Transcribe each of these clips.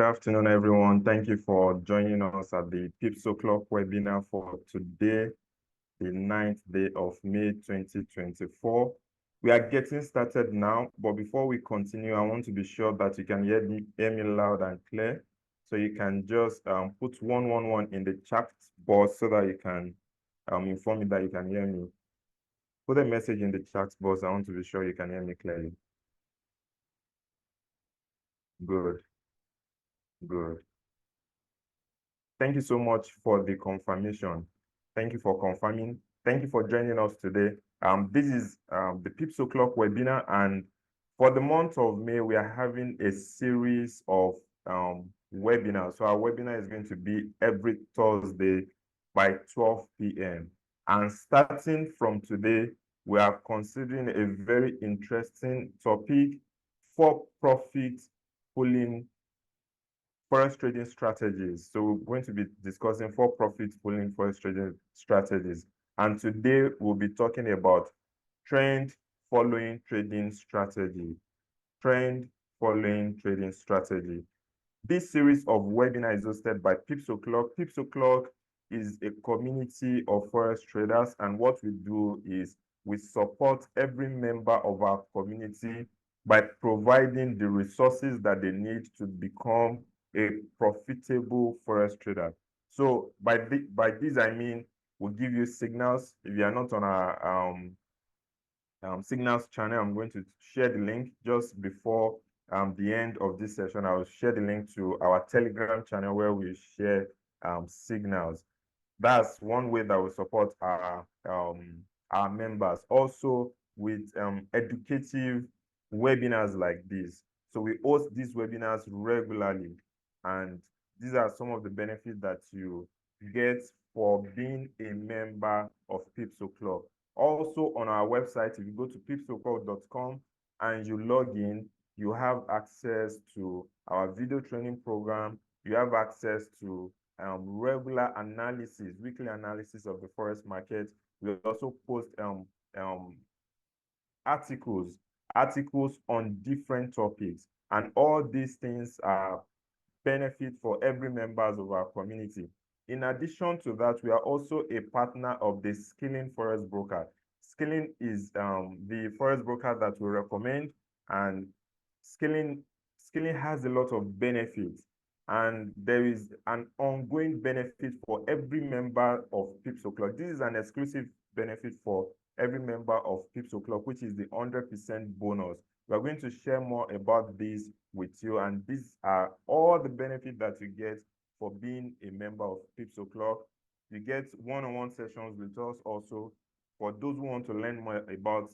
afternoon, everyone. Thank you for joining us at the Pipsoclock Webinar for today, the 9th day of May 2024. We are getting started now, but before we continue, I want to be sure that you can hear me loud and clear. So you can just put 111 in the chat box so that you can inform me that you can hear me. Put a message in the chat box. I want to be sure you can hear me clearly. Good. Good. Thank you so much for the confirmation. Thank you for confirming. Thank you for joining us today. This is the Pipsoclock webinar, and for the month of May, we are having a series of webinars. So our webinar is going to be every Thursday by 12 p.m. And starting from today, we are considering a very interesting topic: for-profit pooling forex trading strategies. So we're going to be discussing for-profit pooling forex trading strategies. And today we'll be talking about trend following trading strategy. Trend following trading strategy. This series of webinars is hosted by Pipsoclock. Pipsoclock is a community of forex traders, and what we do is we support every member of our community by providing the resources that they need to become a profitable forex trader. So by this I mean we'll give you signals. If you are not on our signals channel, I'm going to share the link just before the end of this session. I will share the link to our Telegram channel where we share signals. That's one way that we support our members. Also with educative webinars like this. So we host these webinars regularly, and these are some of the benefits that you get for being a member of Pipsoclock. Also on our website, if you go to pipsoclock.com and you log in, you have access to our video training program. You have access to regular analysis, weekly analysis of the forex market. We also post articles on different topics, and all these things are benefit for every members of our community. In addition to that, we are also a partner of the Skilling Forex Broker. Skilling is the forex broker that we recommend, and Skilling has a lot of benefits, and there is an ongoing benefit for every member of Pipsoclock. This is an exclusive benefit for every member of Pipsoclock, which is the 100% bonus. We are going to share more about this with you, and these are all the benefits that you get for being a member of Pipsoclock. You get one-on-one sessions with us also for those who want to learn more about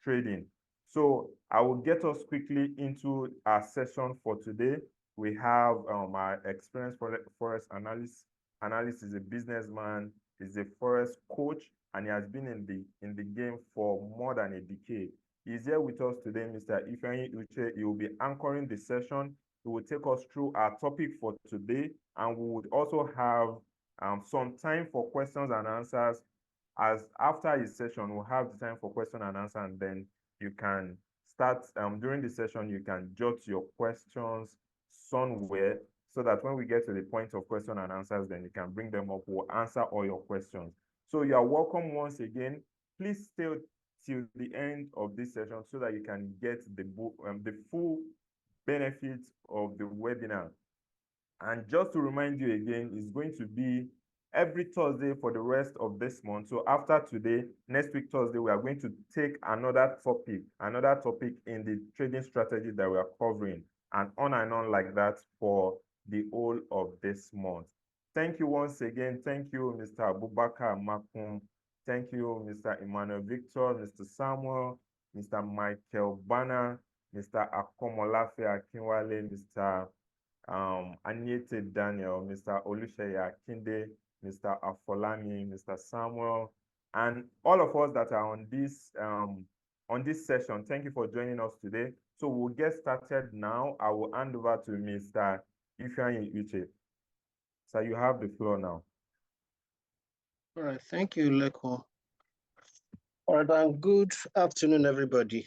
trading. So I will get us quickly into our session for today. We have our experienced forex analyst is a businessman, is a forex coach, and he has been in the game for more than a decade. He's here with us today, Mr. Ifeanyi Uche. He will be anchoring the session. He will take us through our topic for today, and we would also have some time for questions and answers. As after his session, we'll have the time for question and answer, and then you can start during the session. You can jot your questions somewhere so that when we get to the point of question and answers, then you can bring them up. We'll answer all your questions. So you are welcome once again. Please stay till the end of this session so that you can get the full benefits of the webinar. And just to remind you again, it's going to be every Thursday for the rest of this month. So after today, next week Thursday, we are going to take another topic in the trading strategy that we are covering, and on like that for the whole of this month. Thank you once again. Thank you, Mr. Abubakar Makum. Thank you, Mr. Emmanuel Victor, Mr. Samuel, Mr. Michael Banner, Mr. Akomolafe Akinwale, Mr. Anyete Daniel, Mr. Oluseyi Akinde, Mr. Afolami, Mr. Samuel, and all of us that are on this session. Thank you for joining us today. So we'll get started now. I will hand over to Mr. Ifeanyi Uche. So you have the floor now. All right, thank you, Leko. All right, and good afternoon, everybody.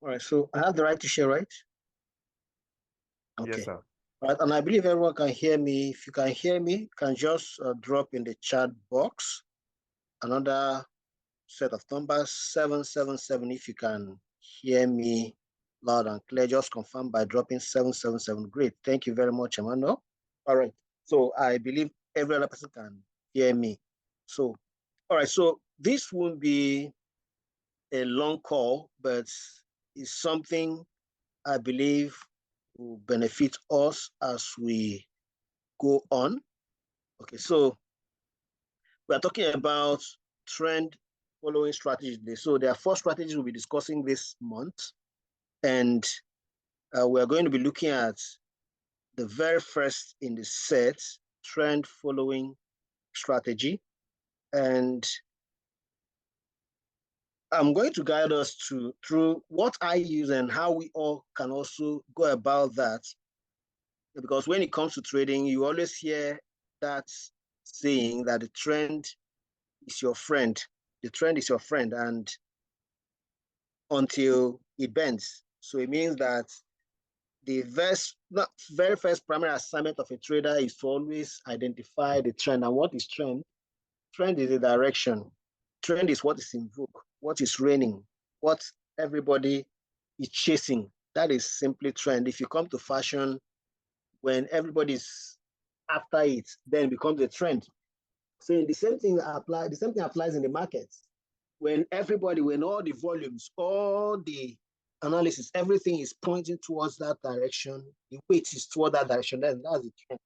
All right, so I have the right to share, right? Okay. Yes, sir. Right, and I believe everyone can hear me. If you can hear me, you can just drop in the chat box another set of numbers, 777. If you can hear me loud and clear, just confirm by dropping 777. Great. Thank you very much, Emmanuel. All right. So I believe every other person can hear me. So, all right. So this won't be a long call, but it's something I believe will benefit us as we go on. Okay. So we are talking about trend following strategy today. So there are 4 strategies we'll be discussing this month. And we're going to be looking at the very first in the set, trend following strategy. And I'm going to guide us through what I use and how we all can also go about that. Because when it comes to trading, you always hear that saying that the trend is your friend. The trend is your friend, and until it bends. So it means that the very first primary assignment of a trader is to always identify the trend. And what is trend? Trend is a direction. Trend is what is in vogue, what is reigning, what everybody is chasing. That is simply trend. If you come to fashion, when everybody's after it, then it becomes a trend. So the same thing applies in the markets. When all the volumes, all the analysis, everything is pointing towards that direction, the weight is toward that direction, then that's the trend.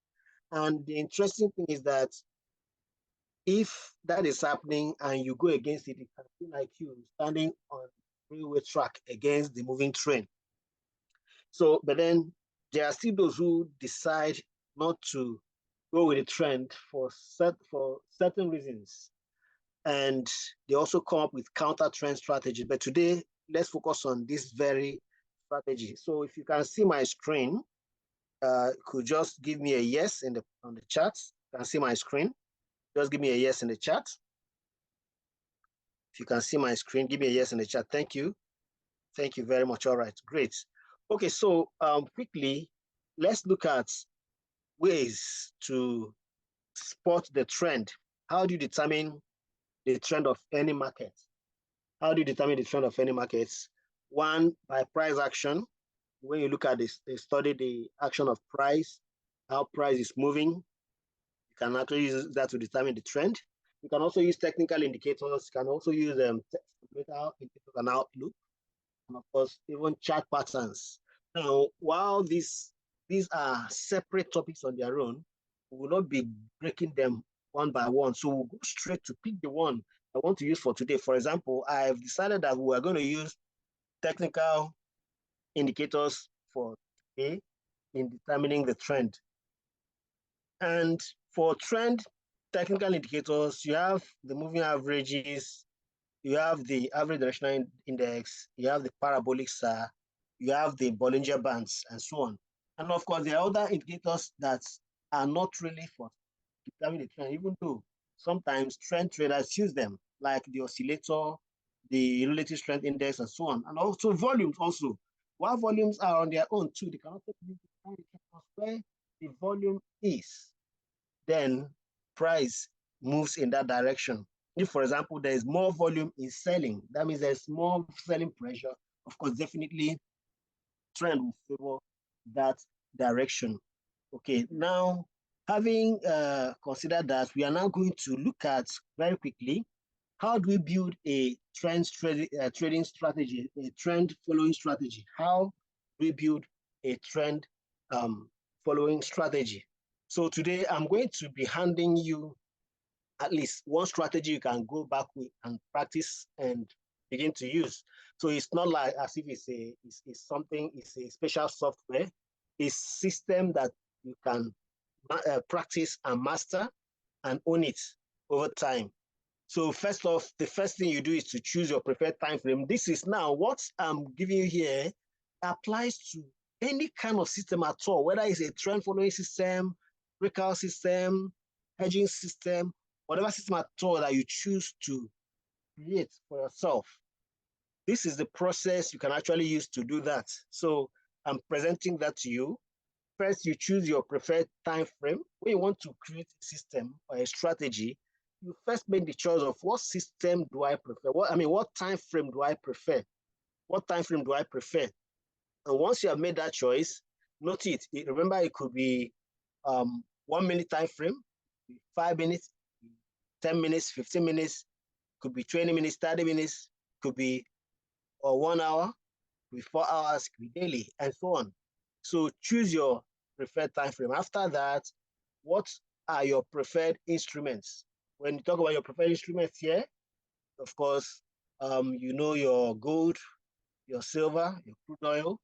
And the interesting thing is that if that is happening and you go against it, it can be like you standing on a railway track against the moving train. So, but then there are still those who decide not to go with the trend for certain reasons. And they also come up with counter trend strategy. But today, let's focus on this very strategy. So if you can see my screen, could just give me a yes on the chat. You can see my screen. Just give me a yes in the chat. If you can see my screen, give me a yes in the chat. Thank you. Thank you very much. All right, great. Okay, so quickly, let's look at ways to spot the trend. How do you determine the trend of any market? How do you determine the trend of any markets? One, by price action. When you look at this, they study the action of price, how price is moving. You can actually use that to determine the trend. You can also use technical indicators. You can also use technical indicators and outlook, and of course, even chart patterns. Now, while these are separate topics on their own, we will not be breaking them one by one. So we'll go straight to pick the one I want to use for today. For example, I've decided that we are going to use technical indicators for today in determining the trend. And for trend technical indicators, you have the moving averages, you have the average directional index, you have the parabolic SAR, you have the Bollinger Bands, and so on. And of course, there are other indicators that are not really for determining the trend, even though sometimes trend traders use them, like the oscillator, the relative strength index, and so on. And also volumes also. While volumes are on their own too, they can also be indicators where the volume is, then price moves in that direction. If, for example, there is more volume in selling, that means there's more selling pressure. Of course, definitely trend will favor that direction. Okay, now having considered that, we are now going to look at very quickly how do we build a trading strategy, a trend following strategy. How do we build a trend following strategy? So today I'm going to be handing you at least one strategy you can go back with and practice and begin to use. So it's not like as if it's a special software. It's system that you can practice and master and own it over time. So first off, the first thing you do is to choose your preferred time frame. This is now what I'm giving you here applies to any kind of system at all, whether it's a trend following system, breakout system, hedging system, whatever system at all that you choose to create for yourself. This is the process you can actually use to do that. So I'm presenting that to you. First, you choose your preferred time frame. When you want to create a system or a strategy, you first make the choice of what system do I prefer? What time frame do I prefer? What time frame do I prefer? And once you have made that choice, note it. Remember, it could be 1 minute time frame, 5 minutes, 10 minutes, 15 minutes, could be 20 minutes, 30 minutes, could be 1 hour, could be 4 hours, could be daily, and so on. So choose your preferred time frame. After that, what are your preferred instruments? When you talk about your preferred instruments here, of course, you know your gold, your silver, your crude oil,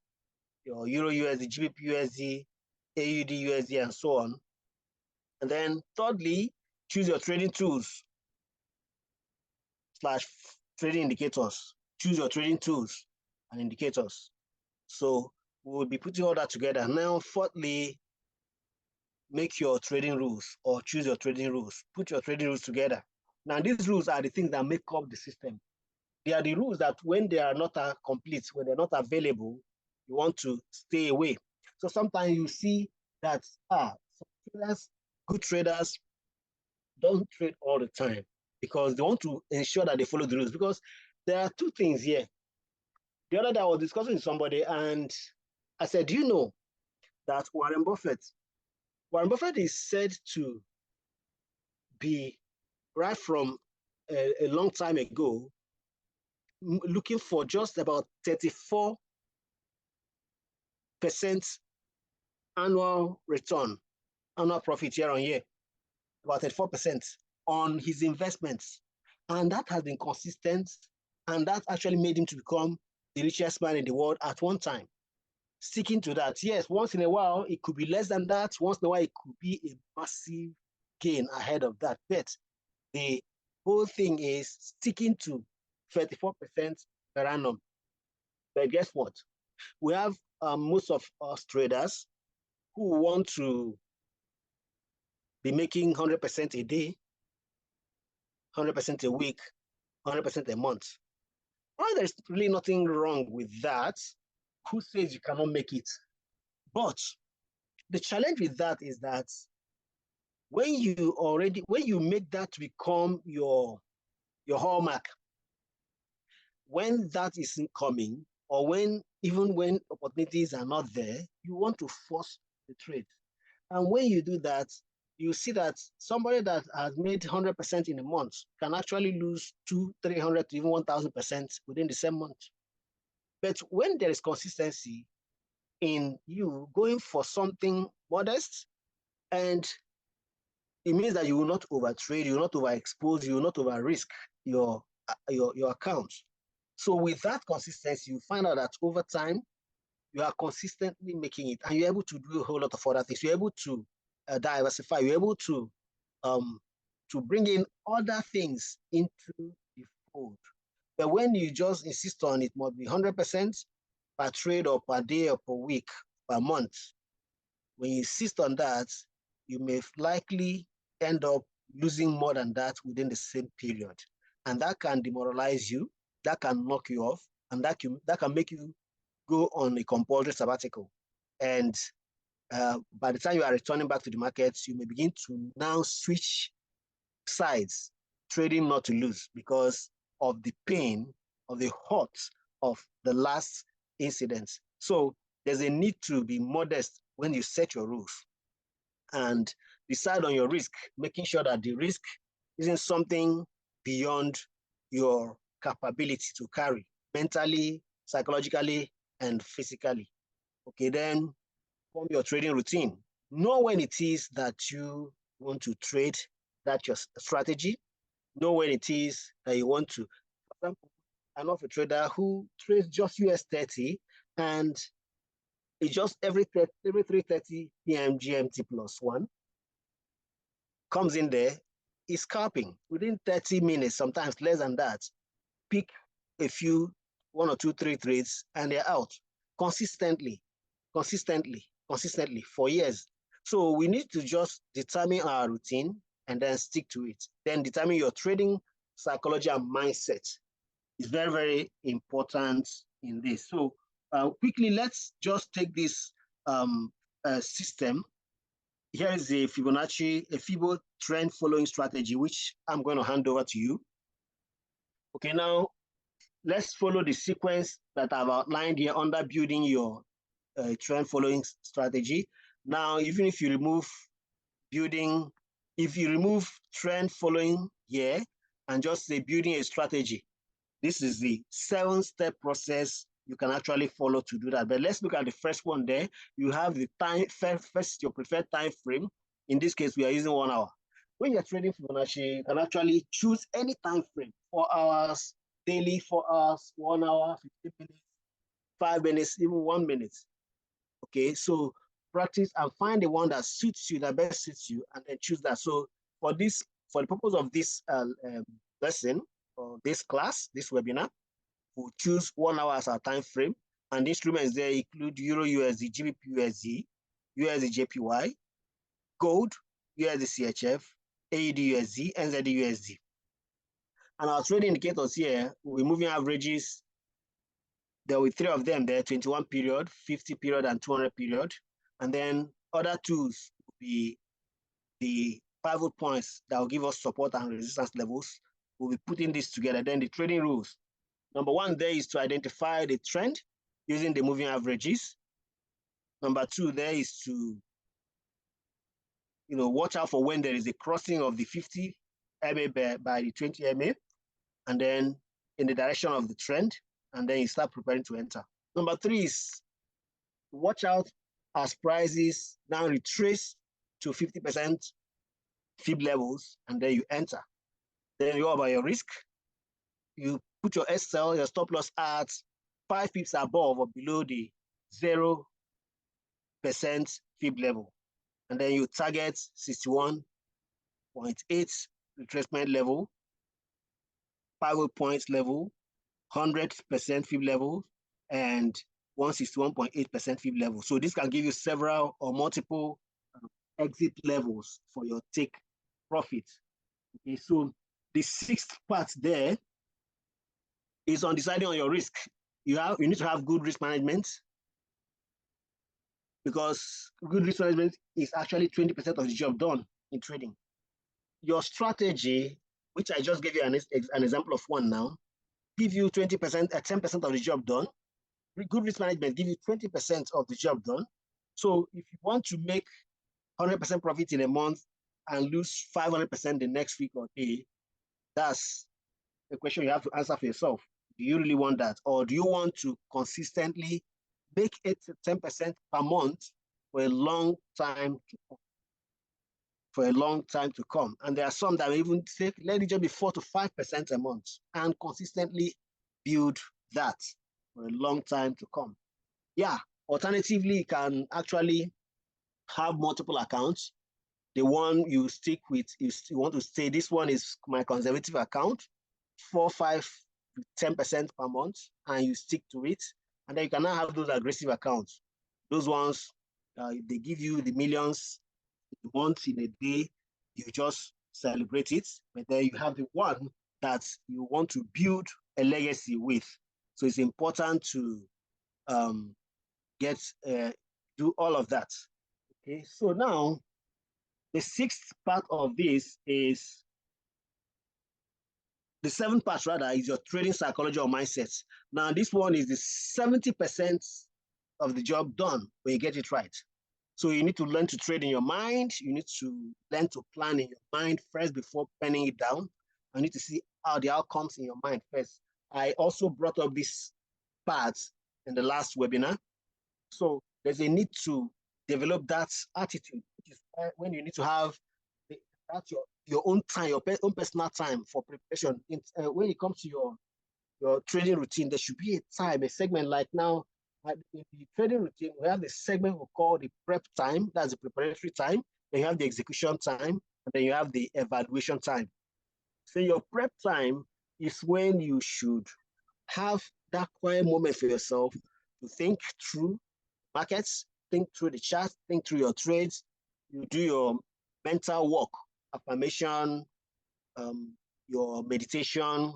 your Euro USD, GBP USD, AUD USD, and so on. And then thirdly, choose your trading tools / trading indicators. Choose your trading tools and indicators. So we'll be putting all that together. Now, fourthly, make your trading rules or choose your trading rules. Put your trading rules together. Now, these rules are the things that make up the system. They are the rules that when they are not complete, when they're not available, you want to stay away. So sometimes you see that some traders, good traders, don't trade all the time because they want to ensure that they follow the rules. Because there are two things here. The other day I was discussing with somebody and I said, do you know that Warren Buffett is said to be right from a long time ago looking for just about 34% annual return, annual profit year on year, about 34% on his investments. And that has been consistent, and that actually made him to become the richest man in the world at one time. Sticking to that, yes, once in a while, it could be less than that. Once in a while, it could be a massive gain ahead of that. But the whole thing is sticking to 34% per annum. But guess what? We have most of us traders who want to be making 100% a day, 100% a week, 100% a month. Well, there's really nothing wrong with that. Who says you cannot make it? But the challenge with that is that when you make that become your hallmark, when that isn't coming, or even when opportunities are not there, you want to force the trade. And when you do that, you see that somebody that has made 100% in a month can actually lose 200, 300 to even 1,000% within the same month. But when there is consistency in you going for something modest, and it means that you will not overtrade, you will not overexpose, you will not over-risk your account. So with that consistency, you find out that over time, you are consistently making it, and you're able to do a whole lot of other things. You're able to diversify. You're able to bring in other things into the fold. But when you just insist on it must be 100% per trade or per day or per week, per month, when you insist on that, you may likely end up losing more than that within the same period. And that can demoralize you, that can knock you off, and that can make you go on a compulsory sabbatical. And by the time you are returning back to the markets, you may begin to now switch sides, trading not to lose because of the pain, of the hurt of the last incident. So there's a need to be modest when you set your rules and decide on your risk, making sure that the risk isn't something beyond your capability to carry mentally, psychologically, and physically. Okay, then form your trading routine. Know when it is that you want to trade, that's your strategy. Know when it is that you want to. For example, I know of a trader who trades just US 30 and it's just every 3:30 p.m. GMT +1 comes in there, is scalping within 30 minutes, sometimes less than that. Pick a few, 1 or 2, 3 trades, and they're out consistently for years. So we need to just determine our routine and then stick to it. Then determine your trading psychology and mindset is very, very important in this. So quickly, let's just take this system. Here is a Fibonacci, a Fibo trend following strategy, which I'm going to hand over to you. Okay, now let's follow the sequence that I've outlined here under building your trend following strategy. Now, even if you remove building, if you remove trend following here and just say building a strategy, this is the 7-step process you can actually follow to do that. But let's look at the first one there. You have the time, first your preferred time frame. In this case, we are using 1 hour. When you're trading Fibonacci, you can actually choose any time frame, 4 hours, daily, 4 hours, 1 hour, 15 minutes, 5 minutes, even 1 minute. Okay, so practice and find the one that suits you, that best suits you, and then choose that. So for this, for the purpose of this lesson, or this class, this webinar, we'll choose 1 hour as our time frame. And the instruments there include Euro USD, GBP USD, USD JPY, Gold, USD CHF, AUD USD, NZD USD. And our trading indicators here, we'll be moving averages. There will be 3 of them there, 21 period, 50 period, and 200 period. And then other tools will be the pivot points that will give us support and resistance levels. We'll be putting this together. Then the trading rules. Number 1 there is to identify the trend using the moving averages. Number 2 there is to watch out for when there is a crossing of the 50 MA by the 20 MA, and then in the direction of the trend, and then you start preparing to enter. Number 3 is watch out as prices now retrace to 50% fib levels, and then you enter. Then you go about your risk. You put your SL, your stop loss at 5 pips above or below the 0% fib level. And then you target 61.8 retracement level, pivot points level, 100% fib level, and 161.8% fib level. So this can give you several or multiple exit levels for your take profit. Okay, so the 6th part there is on deciding on your risk. You need to have good risk management, because good risk management is actually 20% of the job done in trading. Your strategy, which I just gave you an example of one now, give you 20%, 10% of the job done. Good risk management give you 20% of the job done. So if you want to make 100% profit in a month and lose 500% the next week or day, that's a question you have to answer for yourself. Do you really want that? Or do you want to consistently make 8 to 10% per month for a long time to come? For a long time to come. And there are some that even say, let it just be 4 to 5% a month and consistently build that for a long time to come. Yeah, alternatively, you can actually have multiple accounts. The one you stick with is you want to say, this one is my conservative account, 4, 5, 10% per month, and you stick to it. And then you can now have those aggressive accounts. Those ones, they give you the millions once in a day, you just celebrate it. But then you have the one that you want to build a legacy with. So it's important to do all of that. Okay, so now the 6th part of this is, the 7th part rather, is your trading psychology or mindset. Now this one is the 70% of the job done when you get it right. So you need to learn to trade in your mind. You need to learn to plan in your mind first before penning it down. You need to see how the outcomes in your mind first. I also brought up this part in the last webinar. So there's a need to develop that attitude, which is when you need to have your own time, your own personal time for preparation. When it comes to your trading routine, there should be a time, a segment. Like now, in the trading routine, we have the segment we call the prep time. That's the preparatory time. Then you have the execution time, and then you have the evaluation time. So your prep time is when you should have that quiet moment for yourself to think through markets, think through the chart, think through your trades. You do your mental work, affirmation, your meditation.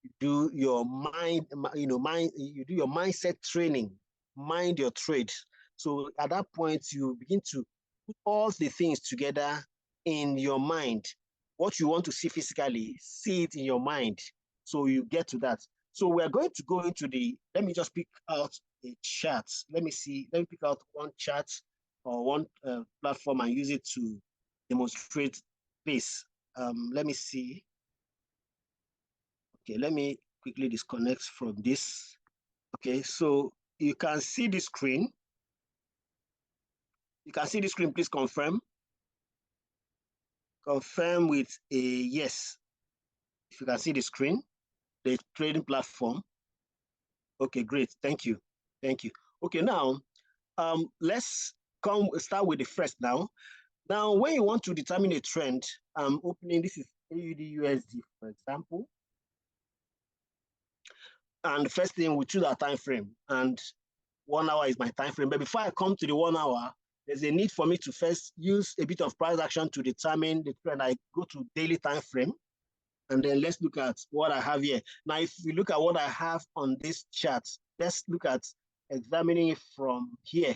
You do your you do your mindset training, mind your trade. So at that point, you begin to put all the things together in your mind. What you want to see physically, see it in your mind. So you get to that. So we're going to go into let me just pick out a chart. Let me pick out one chart or one platform and use it to demonstrate this. Let me see. Okay, let me quickly disconnect from this. Okay, so you can see the screen. You can see the screen, please confirm. Confirm with a yes. If you can see the screen, the trading platform. Okay, great. Thank you. Thank you. Okay, now let's start with the first now. Now, when you want to determine a trend, I'm opening, this is AUD USD, for example. And the first thing, we choose our time frame, and 1 hour is my time frame. But before I come to the 1 hour, there's a need for me to first use a bit of price action to determine the trend. I go to daily time frame, and then let's look at what I have here. Now, if we look at what I have on this chart, let's look at examining it from here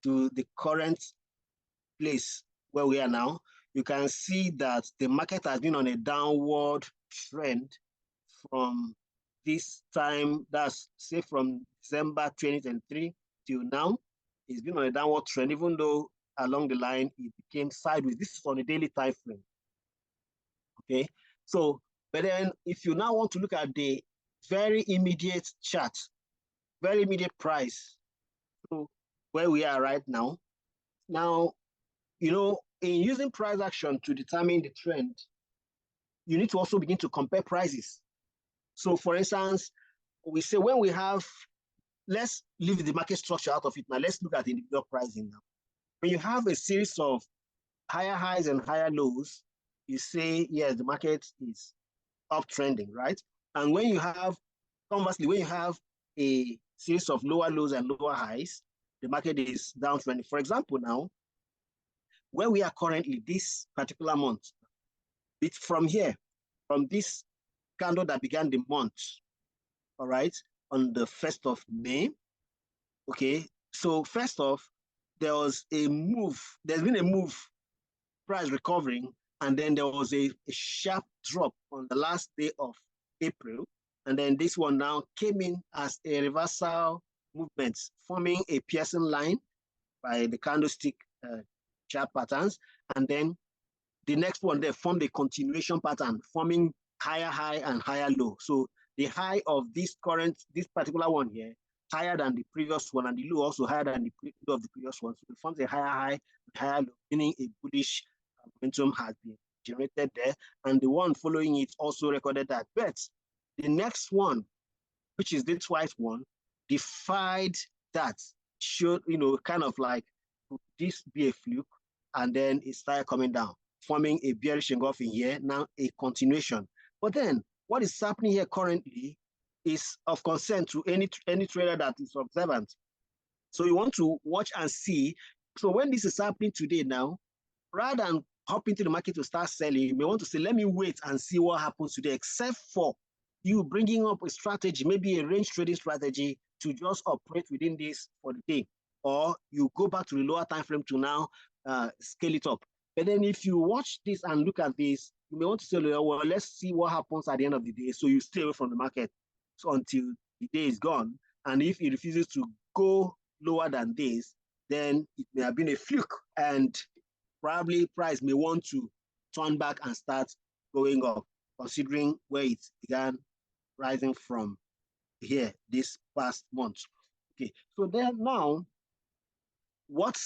to the current place where we are now. You can see that the market has been on a downward trend from this time, that's say from December 2023 till now. It's been on a downward trend, even though along the line it became sideways. This is on a daily time frame. Okay, so but then if you now want to look at the very immediate chart, very immediate price, so where we are right now, in using price action to determine the trend, you need to also begin to compare prices. So for instance, we say when we have, let's leave the market structure out of it now. Let's look at individual pricing now. When you have a series of higher highs and higher lows, you say, yes, the market is uptrending, right? And when you have, conversely, when you have a series of lower lows and lower highs, the market is downtrending. For example, now, where we are currently, this particular month, it's from here, from this candle that began the month, all right, on the 1st of May. Okay, so first off, there's been a move, price recovering, and then there was a sharp drop on the last day of April, and then this one now came in as a reversal movement, forming a piercing line by the candlestick chart patterns, and then the next one there formed a continuation pattern, forming higher high and higher low. So the high of this particular one here, higher than the previous one, and the low also higher than the low of the previous one. So it forms a higher high, higher low, meaning a bullish momentum has been generated there. And the one following it also recorded that. But the next one, which is this white one, defied that, showed, kind of like this be a fluke, and then it started coming down, forming a bearish engulfing here, now a continuation. But then what is happening here currently is of concern to any trader that is observant. So you want to watch and see. So when this is happening today now, rather than hop into the market to start selling, you may want to say, let me wait and see what happens today, except for you bringing up a strategy, maybe a range trading strategy to just operate within this for the day. Or you go back to the lower time frame to now scale it up. But then if you watch this and look at this, you may want to say, well, let's see what happens at the end of the day. So you stay away from the market until the day is gone. And if it refuses to go lower than this, then it may have been a fluke, and probably price may want to turn back and start going up, considering where it began rising from here this past month. Okay, so then now, what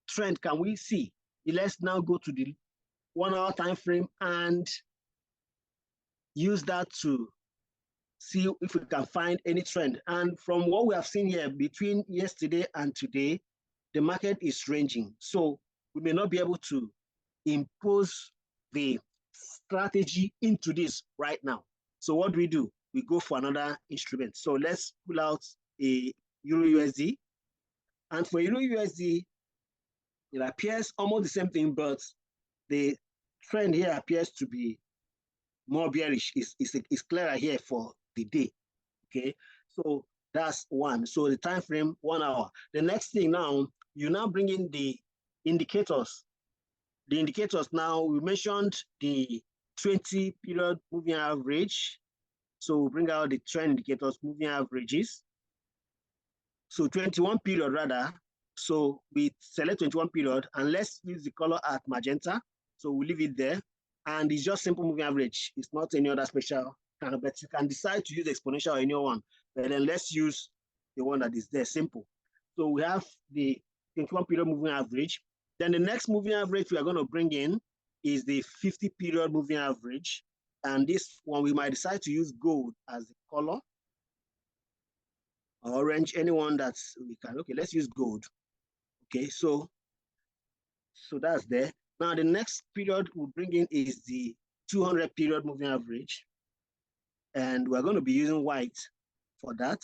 trend can we see? Let's now go to the 1 hour time frame and use that to see if we can find any trend. And from what we have seen here, between yesterday and today, the market is ranging. So we may not be able to impose the strategy into this right now. So what do? We go for another instrument. So let's pull out a Euro USD. And for Euro USD, it appears almost the same thing, but the trend here appears to be more bearish. It's clearer here for the day. Okay, So that's one. So the time frame, 1 hour. The next thing now, you now bring in the indicators. The indicators now, we mentioned the 20 period moving average. So we bring out the trend indicators, moving averages. So 21 period rather. So we select 21 period and let's use the color at magenta. So we leave it there. And it's just simple moving average. It's not any other special kind of, but you can decide to use exponential or any one. But then let's use the one that is there, simple. So we have the 21 period moving average. Then the next moving average we are going to bring in is the 50 period moving average. And this one we might decide to use gold as the color. Orange, anyone that's we can. Okay, let's use gold. Okay, so that's there. Now the next period we'll bring in is the 200 period moving average, and we're going to be using white for that.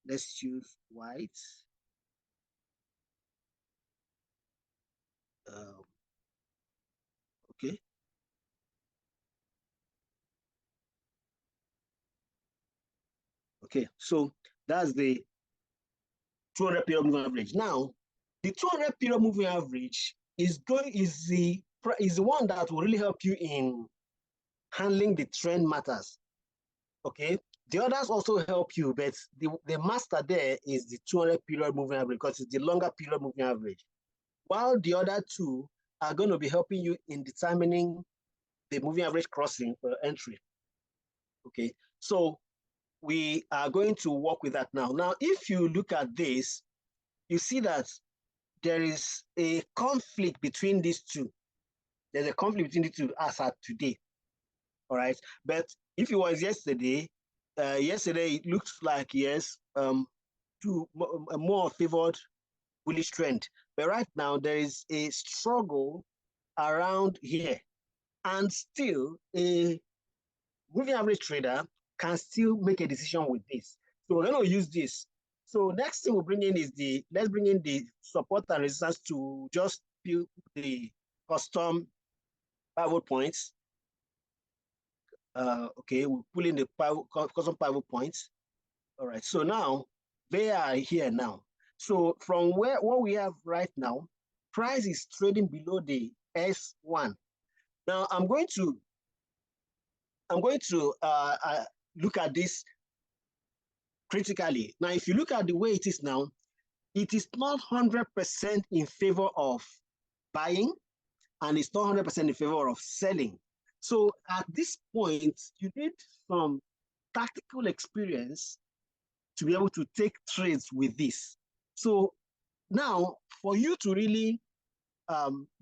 Let's use white. Okay. Okay, so that's the 200 period moving average. Now, the 200 period moving average is the one that will really help you in handling the trend matters. Okay, the others also help you, but the master there is the 200 period moving average because it's the longer period moving average. While the other two are going to be helping you in determining the moving average crossing for entry. Okay, so we are going to work with that now. Now, if you look at this, you see that there is a conflict between these two. There's a conflict between the two as at today. All right, but if it was yesterday, yesterday it looks like yes, to a more favored bullish trend. But right now there is a struggle around here, and still a moving average trader can still make a decision with this. So we're going to use this. So next thing we'll bring in is let's bring in the support and resistance to just build the custom pivot points. Okay, we'll pull in the custom pivot points. All right, so now they are here now. So from what we have right now, price is trading below the S1. Now I'm going to look at this critically. Now, if you look at the way it is now, it is not 100% in favor of buying, and it's not 100% in favor of selling. So at this point, you need some tactical experience to be able to take trades with this. So now, for you to really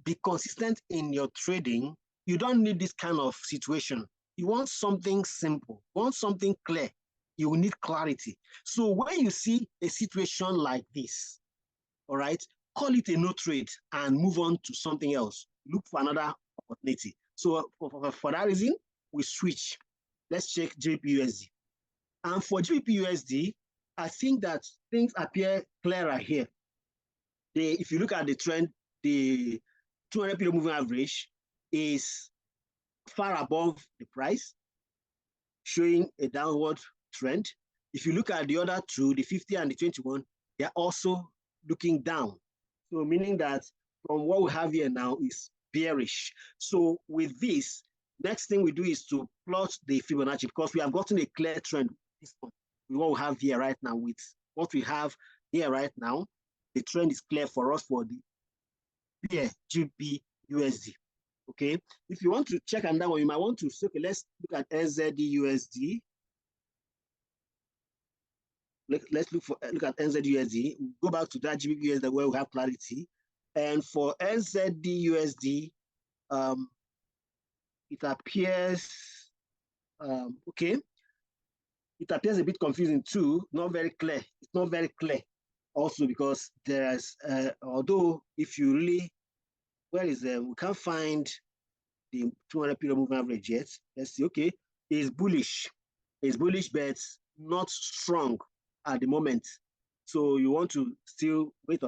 be consistent in your trading, you don't need this kind of situation. You want something simple, you want something clear. You will need clarity. So when you see a situation like this, all right, call it a no trade and move on to something else. Look for another opportunity. So for that reason, we switch. Let's check GBPUSD. And for GBPUSD, I think that things appear clearer here. If you look at the trend, the 200 period moving average is far above the price, showing a downward trend. If you look at the other two, the 50 and the 21, they're also looking down. So meaning that from what we have here now is bearish. So with this, next thing we do is to plot the Fibonacci because we have gotten a clear trend with what we have here right now. With what we have here right now, the trend is clear for us for the GBPUSD. Okay, if you want to check on that one, you might want to okay, let's look at NZDUSD. Let's look at NZDUSD. Go back to that GBPUSD where we have clarity. And for NZDUSD, it appears okay. It appears a bit confusing too, not very clear. It's not very clear also because there's although if you really where is we can't find the 200 period moving average yet. Let's see. Okay, it's bullish. It's bullish, but not strong at the moment. So you want to still wait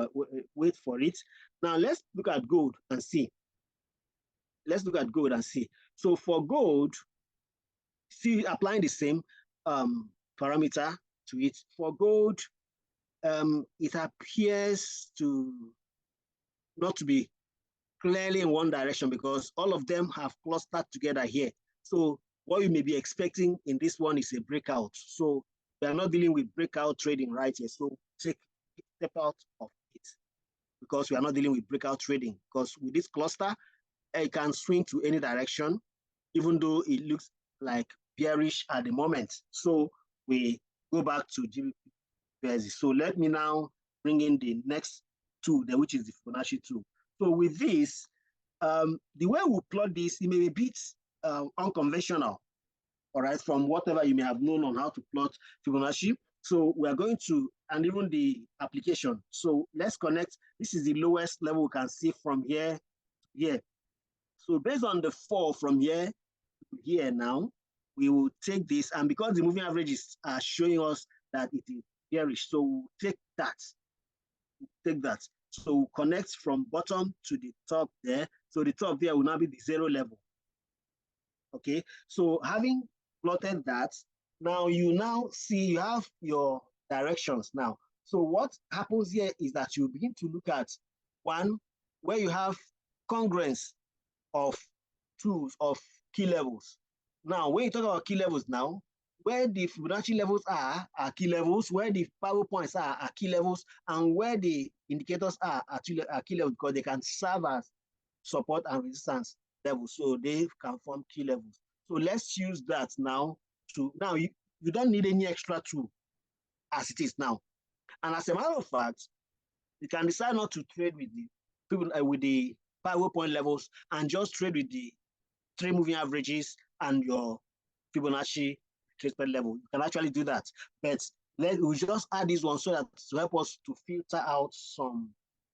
for it. Now let's look at gold and see. Let's look at gold and see. So for gold, see applying the same parameter. to it. For gold, it appears to not to be clearly in one direction because all of them have clustered together here. So what you may be expecting in this one is a breakout. So we are not dealing with breakout trading right here. So take a step out of it because we are not dealing with breakout trading, because with this cluster, it can swing to any direction, even though it looks like bearish at the moment. So we go back to GBP. So let me now bring in the next tool, which is the Fibonacci tool. So with this, the way we plot this, it may be a bit unconventional, all right, from whatever you may have known on how to plot Fibonacci. So we are going to, and even the application. So let's connect. This is the lowest level we can see from here to here. So based on the fall from here to here now, we will take this, and because the moving averages are showing us that it is bearish, so we'll take that. So connect from bottom to the top there. So the top there will now be the zero level. Okay, so having plotted that, now you now see you have your directions now. So what happens here is that you begin to look at one where you have congruence of tools of key levels. Now, when you talk about key levels now, where the Fibonacci levels are key levels, where the power points are key levels, and where the indicators are key levels, because they can serve as support and resistance levels, so they can form key levels. So let's use that now. Now you don't need any extra tool as it is now. And as a matter of fact, you can decide not to trade with the power point levels and just trade with the 3 moving averages and your Fibonacci retracement level. You can actually do that, but we'll just add this one so that to help us to filter out some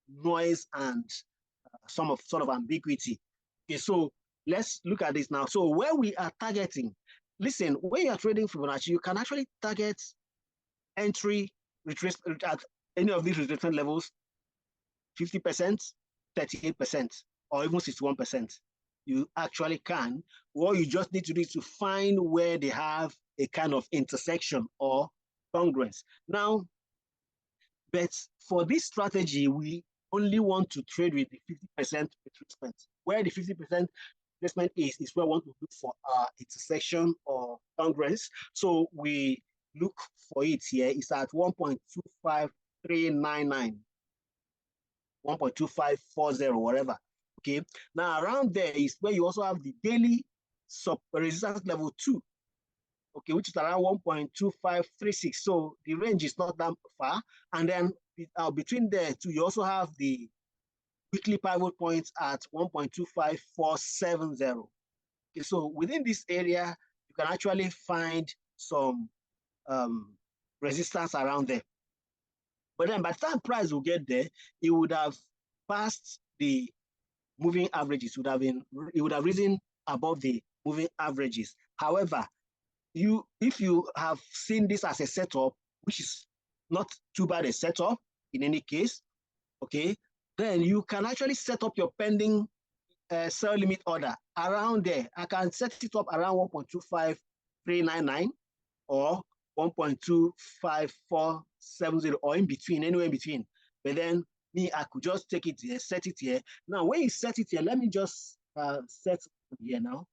noise and some sort of ambiguity. Okay, so let's look at this now. So where we are targeting, listen, when you are trading Fibonacci, you can actually target entry retracement at any of these retracement levels, 50%, 38%, or even 61%. You actually can. What you just need to do is to find where they have a kind of intersection or congruence. Now, but for this strategy, we only want to trade with the 50% retracement. Where the 50% retracement is where we want to look for our intersection or congruence. So we look for it here. It's at 1.25399, 1.2540, whatever. Okay. Now around there is where you also have the daily resistance level 2. Okay, which is around 1.2536. So the range is not that far. And then between there too, you also have the weekly pivot points at 1.25470. Okay, so within this area, you can actually find some resistance around there. But then by the time price will get there, it would have passed the moving averages. It would have risen above the moving averages. However, if you have seen this as a setup, which is not too bad a setup in any case, okay, then you can actually set up your pending sell limit order around there. I can set it up around 1.25399 or 1.25470 or in between, anywhere in between. But then I could just take it here, set it here. Now, when you set it here, let me just set here now.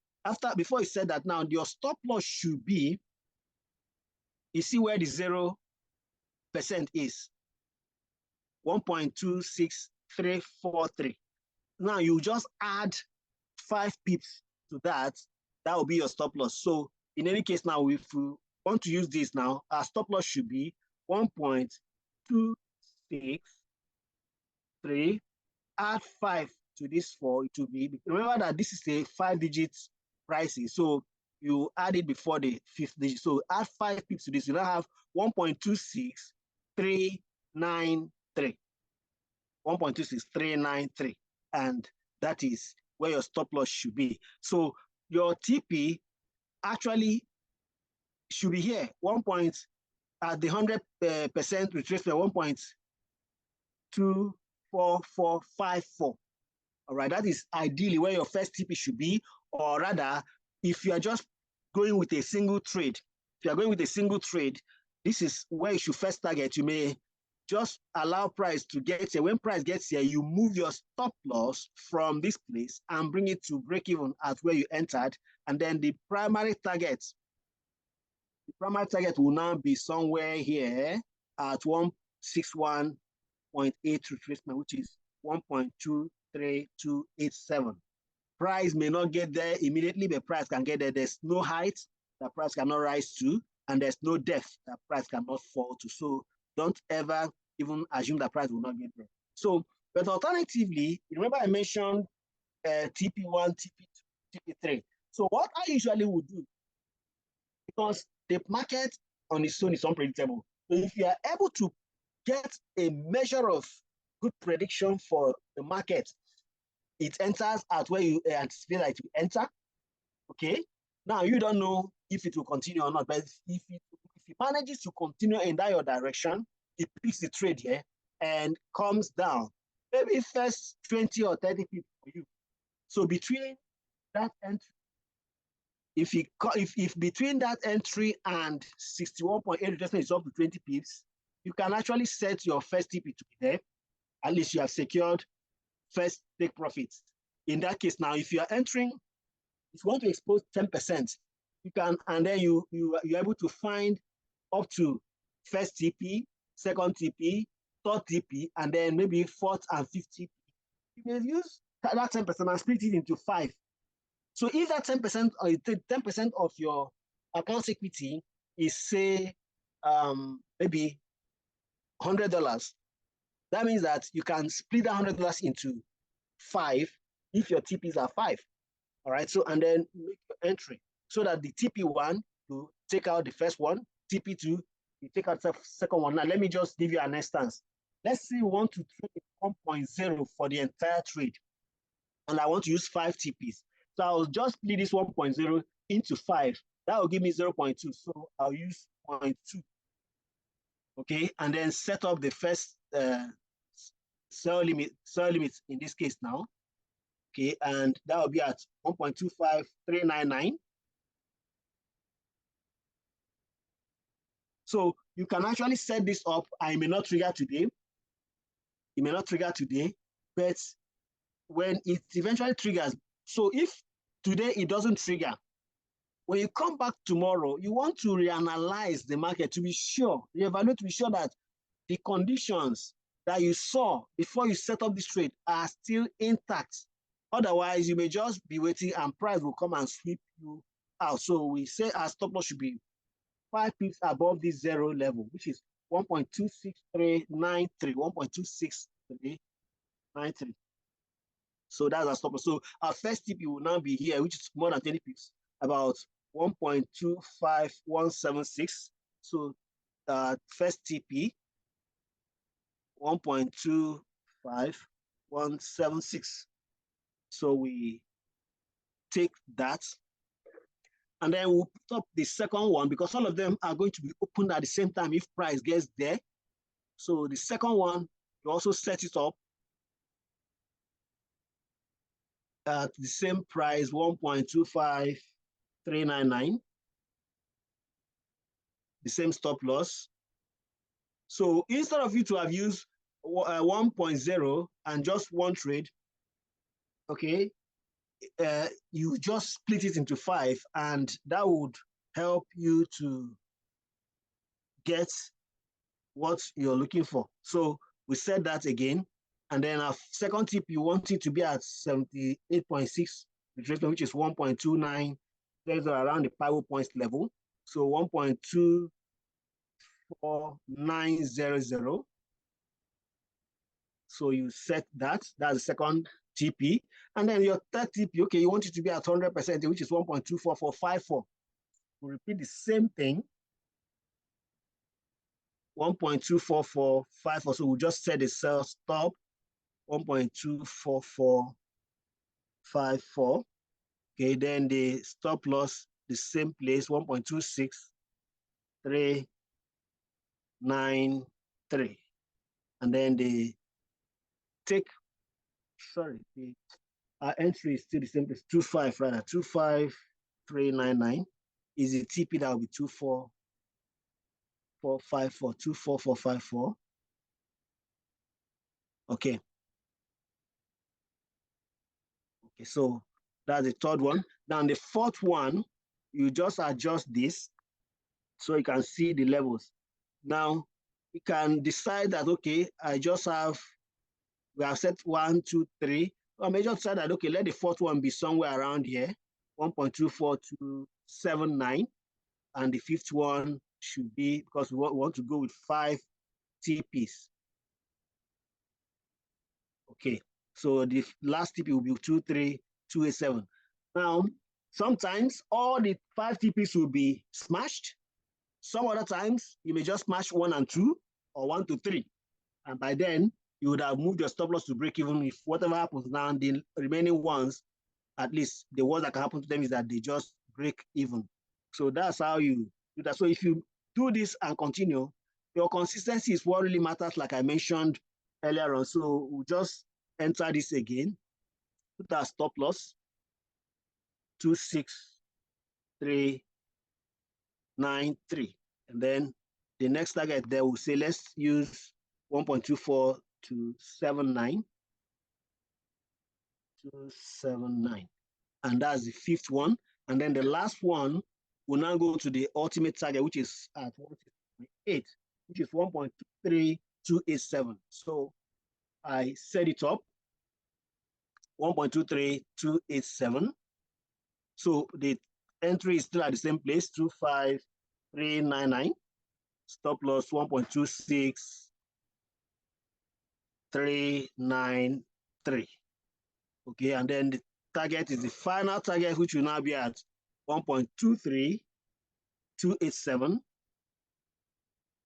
Before you said that, now your stop loss should be, you see where the 0% is, 1.26343. Now you just add 5 pips to that. That will be your stop loss. So in any case, now if you want to use this now, our stop loss should be 1.263. Add 5 to this 4. It will be, remember that this is a 5-digit prices, so you add it before the 5th digit. So add 5 pips to this, you now have 1.26393. 1.26393, and that is where your stop loss should be. So your TP actually should be here, at the 100% retracement, 1.24454. All right, that is ideally where your first TP should be, or rather, if you are just going with a single trade, this is where you should first target. You may just allow price to get here. When price gets here, you move your stop loss from this place and bring it to break even at where you entered. And then the primary target will now be somewhere here at 161.8 retracement, which is 1.23287. Price may not get there immediately, but price can get there. There's no height that price cannot rise to, and there's no depth that price cannot fall to. So don't ever even assume that price will not get there. So, but alternatively, remember I mentioned TP1, TP2, TP3. So what I usually would do, because the market on its own is unpredictable. So if you are able to get a measure of good prediction for the market, it enters at where you anticipate that it will enter. Okay. Now you don't know if it will continue or not, but if it manages to continue in that your direction, it picks the trade here and comes down. Maybe first 20 or 30 pips for you. So between that entry, if between that entry and 61.8 retracement is up to 20 pips, you can actually set your first TP to be there. At least you have secured first take profits. In that case, now if you are entering, if you want to expose 10%, you can, and then you're able to find up to first TP, second TP, third TP, and then maybe fourth and fifth TP. You may use that 10% and split it into 5. So if that 10% or 10% of your account equity is, say, maybe $100, that means that you can split that $100 into 5 if your TPs are 5. All right. So, and then make your entry so that the TP1, you take out the first one, TP2, you take out the second one. Now, let me just give you an instance. Let's say we want to trade 1.0 for the entire trade, and I want to use 5 TPs. So I'll just split this 1.0 into 5. That will give me 0.2. So I'll use 0.2. Okay, and then set up the first sell limit in this case now. Okay, and that will be at 1.25399. So you can actually set this up, and it may not trigger today. It may not trigger today, but when it eventually triggers, so if today it doesn't trigger, when you come back tomorrow, you want to reanalyze the market to be sure, reevaluate to be sure that the conditions that you saw before you set up this trade are still intact. Otherwise, you may just be waiting and price will come and sweep you out. So we say our stop loss should be 5 pips above this zero level, which is 1.26393, 1.26393. So that's our stop loss. So our first TP will now be here, which is more than 20 pips, about 1.25176. So first TP, 1.25176. So we take that, and then we'll put up the second one because all of them are going to be opened at the same time if price gets there. So the second one, you also set it up at the same price, 1.25399, the same stop loss. So instead of you to have used 1.0 and just one trade, okay, you just split it into 5, and that would help you to get what you're looking for. So we said that again, and then our second tip, you want it to be at 78.6 retracement, which is 1.29. There's around the pivot points level. So 1.24900. So you set that. That's the second TP. And then your third TP, okay, you want it to be at 100%, which is 1.24454. We repeat the same thing. 1.24454. So we'll just set the sell stop. 1.24454. Okay, then the stop loss, the same place, 1.26393. And then the take, sorry, our entry is still the same place, 25 rather, 25399 is the TP that will be 454, 24454. Okay. Okay, so that's the third one. Now the fourth one, you just adjust this so you can see the levels. Now you can decide that, okay, we have set 1, 2, 3. I may just decide that, okay, let the fourth one be somewhere around here, 1.24279. And the fifth one should be, because we want to go with 5 TPs. Okay, so the last TP will be 23287. Now, sometimes all the 5 TPs will be smashed. Some other times you may just smash 1 and 2 or 1 to 3. And by then you would have moved your stop loss to break even. If whatever happens now, the remaining ones, at least the worst that can happen to them is that they just break even. So that's how you do that. So if you do this and continue, your consistency is what really matters, like I mentioned earlier on. So we'll just enter this again, put our stop loss, 26393. And then the next target there, we'll say, let's use 1.24 to 79. 279. And that's the fifth one. And then the last one will now go to the ultimate target, which is at 1.8, which is 1.23287. So I set it up, 1.23287. So the entry is still at the same place, 25399. Stop loss 1.26393. Okay, and then the target is the final target, which will now be at 1.23287.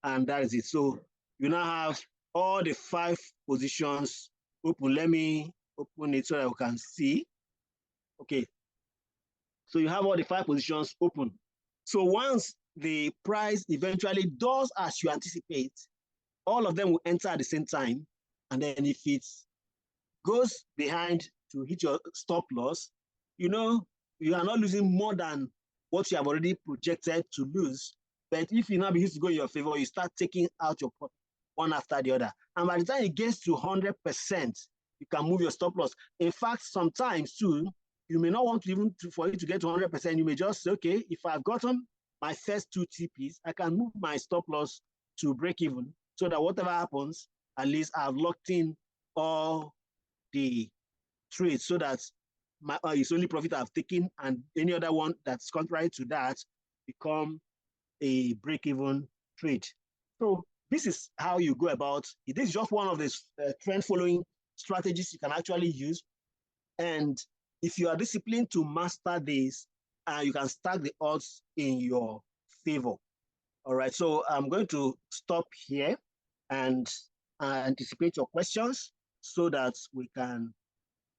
And that is it. So you now have all the 5 positions open. Let me open it so that you can see. Okay. So you have all the 5 positions open. So once the price eventually does as you anticipate, all of them will enter at the same time. And then if it goes behind to hit your stop loss, you know, you are not losing more than what you have already projected to lose. But if you now begin to go in your favor, you start taking out your profit one after the other. And by the time it gets to 100%, you can move your stop loss. In fact, sometimes too, you may not want to even for it to get to 100%. You may just say, okay, if I've gotten my first 2 TPs, I can move my stop loss to break even so that whatever happens, at least I've locked in all the trade so that my it's only profit I've taken, and any other one that's contrary to that become a break-even trade. So this is how you go about it. This is just one of the trend following strategies you can actually use. And if you are disciplined to master this, you can stack the odds in your favor. All right, so I'm going to stop here and anticipate your questions so that we can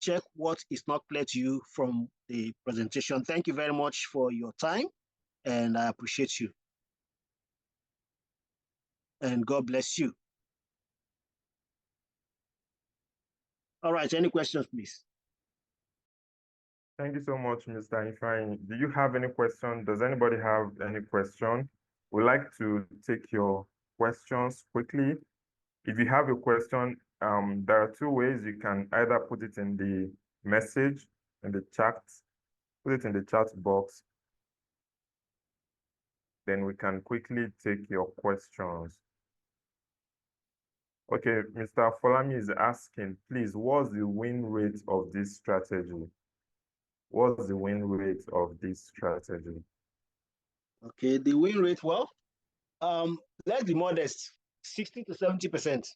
check what is not clear to you from the presentation. Thank you very much for your time, and I appreciate you. And God bless you. All right, any questions, please? Thank you so much, Mr. Ifeanyi. Do you have any question? Does anybody have any question? We'd like to take your questions quickly. If you have a question, there are 2 ways. You can either put it in the message, in the chat, put it in the chat box. Then we can quickly take your questions. Okay, Mr. Folami is asking, please, what's the win rate of this strategy? What's the win rate of this strategy? Okay, the win rate, well, let's be modest, 60 to 70%.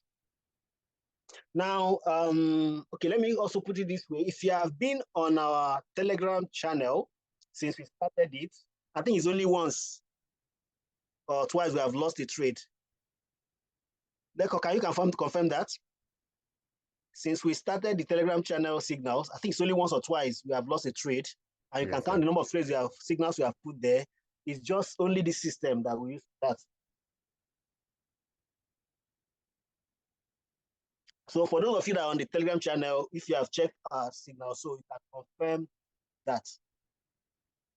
Now, okay, let me also put it this way. If you have been on our Telegram channel since we started it, I think it's only once or twice we have lost a trade. Can you confirm that? Since we started the Telegram channel signals, I think it's only once or twice we have lost a trade. And you can count the number of trades we have, signals we have put there. It's just only the system that we use that. So for those of you that are on the Telegram channel, if you have checked our signal, so you can confirm that.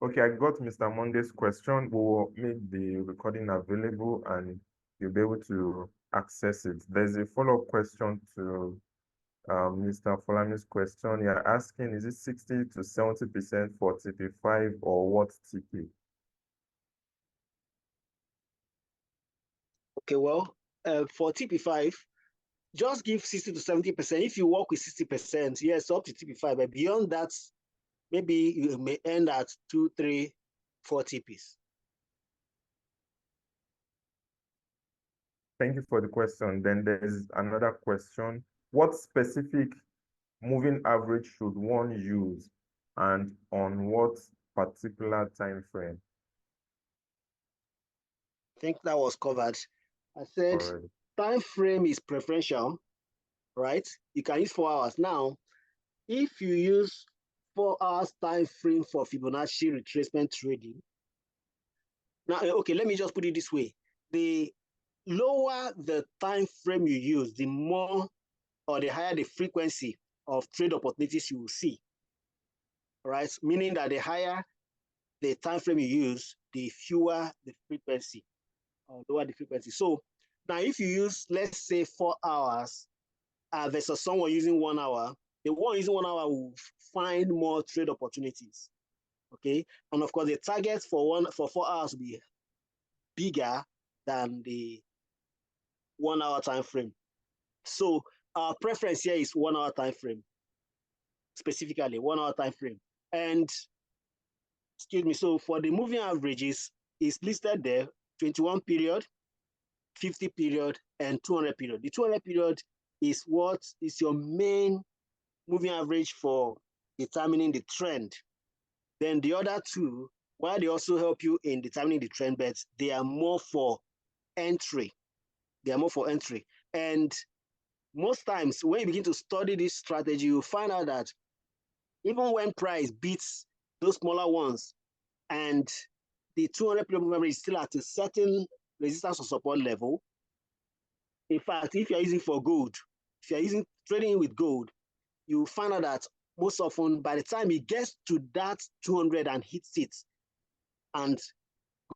Okay, I got Mr. Monday's question. We will make the recording available and you'll be able to access it. There's a follow-up question to Mr. Folami's question. You're asking, is it 60 to 70% for TP5 or what TP? Okay, well, for TP5, just give 60 to 70%. If you work with 60%, yes, up to TP5, but beyond that, maybe you may end at 2, 3, 4 TPs. Thank you for the question. Then there's another question. What specific moving average should one use and on what particular time frame? I think that was covered. I said Already. time frame is preferential, right? You can use 4 hours. Now, if you use 4 hours time frame for Fibonacci retracement trading, now, okay, let me just put it this way. The lower the time frame you use, the more or the higher the frequency of trade opportunities you will see, right? Meaning that the higher the time frame you use, the fewer the frequency, or lower the frequency. So now if you use, let's say 4 hours versus someone using 1 hour, the one using 1 hour will find more trade opportunities, okay? And of course, the target for 4 hours will be bigger than the 1 hour time frame. So our preference here is 1 hour time frame, specifically 1 hour time frame. And excuse me, so for the moving averages, it's listed there: 21 period, 50 period, and 200 period. The 200 period is what is your main moving average for determining the trend. Then the other two, while they also help you in determining the trend bets, they are more for entry. They are more for entry. And most times when you begin to study this strategy, you find out that even when price beats those smaller ones and the 200 period moving average is still at a certain resistance or support level. In fact, if you're using for gold, if you're using trading with gold, you find out that most often by the time it gets to that 200 and hits it and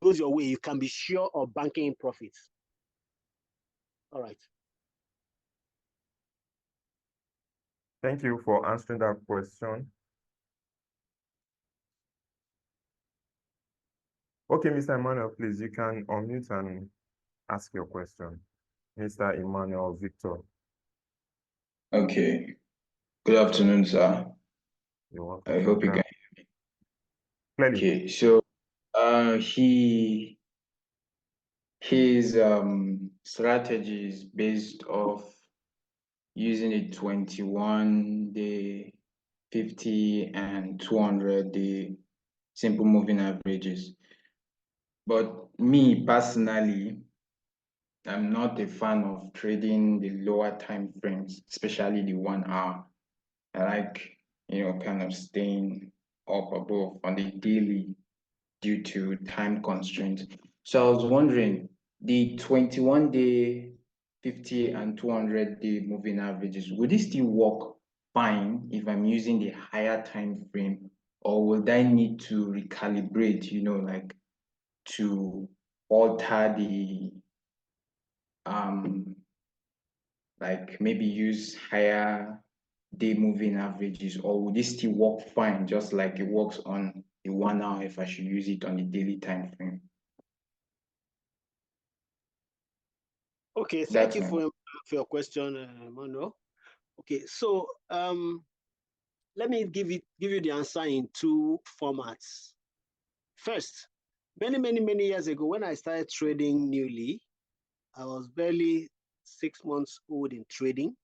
goes your way, you can be sure of banking in profits. All right. Thank you for answering that question. Okay, Mr. Emmanuel, please, you can unmute and ask your question. Mr. Emmanuel Victor. Okay. Good afternoon, sir. You're welcome. I hope you can hear me. Clearly. Okay, so his strategy is based off using a 21-day, 50 and 200-day simple moving averages. But me personally, I'm not a fan of trading the lower time frames, especially the 1 hour. I like, kind of staying up above on the daily due to time constraints. So I was wondering, the 21-day, 50 and 200-day moving averages, would it still work fine if I'm using the higher time frame, or would I need to recalibrate, like to alter the like maybe use higher day moving averages, or would it still work fine just like it works on the 1 hour if I should use it on the daily time frame? Okay, thank you for your question, Manuel. Okay, so let me give you the answer in 2 formats. First, many years ago, when I started trading newly, I was barely 6 months old in trading,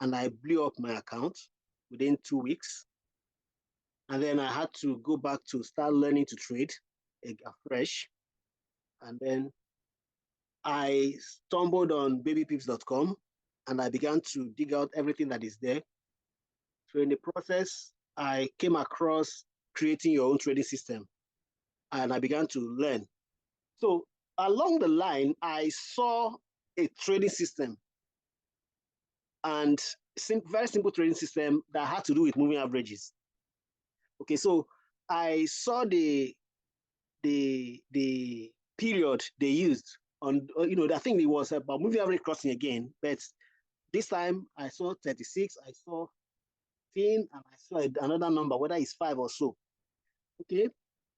and I blew up my account within 2 weeks. And then I had to go back to start learning to trade afresh. And then I stumbled on babypips.com and I began to dig out everything that is there. So in the process, I came across creating your own trading system and I began to learn. So along the line, I saw a trading system and very simple trading system that had to do with moving averages. Okay, so I saw the period they used on, I think it was about moving average crossing again, but this time I saw 36, I saw 15, and I saw another number, whether it's 5 or so. Okay.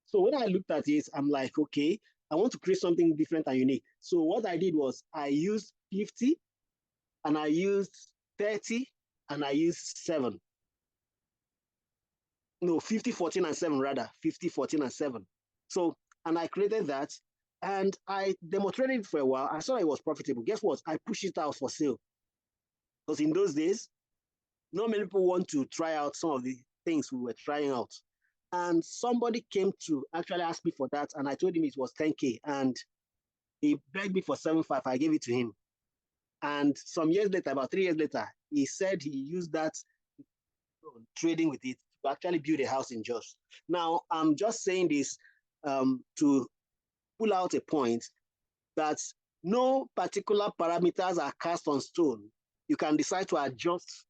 So when I looked at it, I'm like, okay, I want to create something different and unique. So what I did was I used 50, and I used 30, and I used 7. No, 50, 14, and 7 rather. 50, 14, and 7. So, and I created that, and I demonstrated it for a while. I saw it was profitable. Guess what? I pushed it out for sale. Because in those days, not many people want to try out some of the things we were trying out. And somebody came to actually ask me for that, and I told him it was 10K, and he begged me for 7.5. I gave it to him. And some years later, about 3 years later, he said he used that trading with it to actually build a house in Jos. Now, I'm just saying this to pull out a point that no particular parameters are cast on stone. You can decide to adjust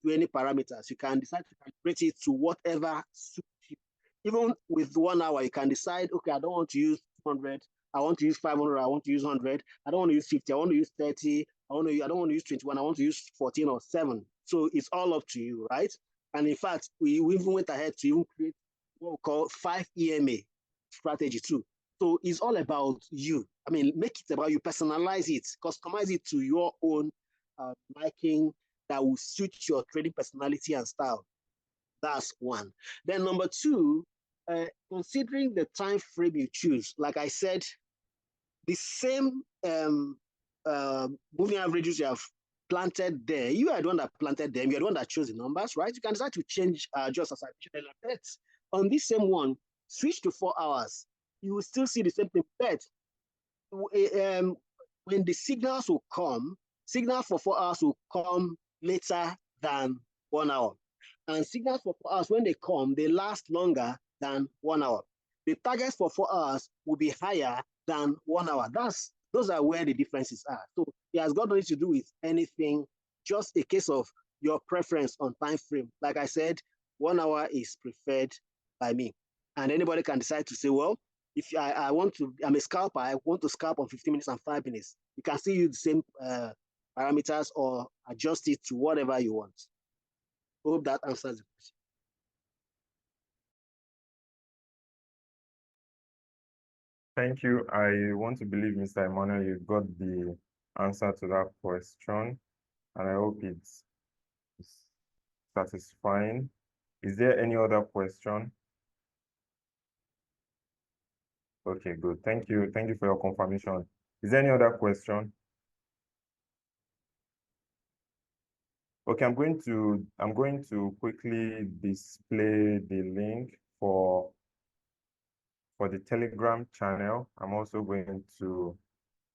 to any parameters. You can decide to calibrate it to whatever suits you. Even with 1 hour, you can decide, okay, I don't want to use 200. I want to use 500. I want to use 100. I don't want to use 50. I want to use 30. I don't want to use 21. I want to use 14 or 7. So it's all up to you, right? And in fact, we even went ahead to even create what we call 5 EMA strategy too. So it's all about you. I mean, make it about you, personalize it, customize it to your own liking that will suit your trading personality and style. That's one. Then number two, considering the time frame you choose, like I said, the same moving averages you have planted there, you are the one that planted them, you're the one that chose the numbers, right? You can decide to change just as I mentioned earlier. On this same one, switch to 4 hours. You will still see the same thing, but when the signals will come, signals for 4 hours will come later than 1 hour. And signals for 4 hours, when they come, they last longer than 1 hour. The targets for 4 hours will be higher than 1 hour. Those are where the differences are. So it has got nothing to do with anything, just a case of your preference on time frame. Like I said, 1 hour is preferred by me. And anybody can decide to say, well, if I'm a scalper, I want to scalp on 15 minutes and 5 minutes. You can still use the same parameters or adjust it to whatever you want. Hope that answers the question. Thank you. I want to believe, Mr. Emmanuel, you got the answer to that question, and I hope it's satisfying. Is there any other question? Okay, good. Thank you. Thank you for your confirmation. Is there any other question? Okay, I'm going to quickly display the link for the Telegram channel. I'm also going to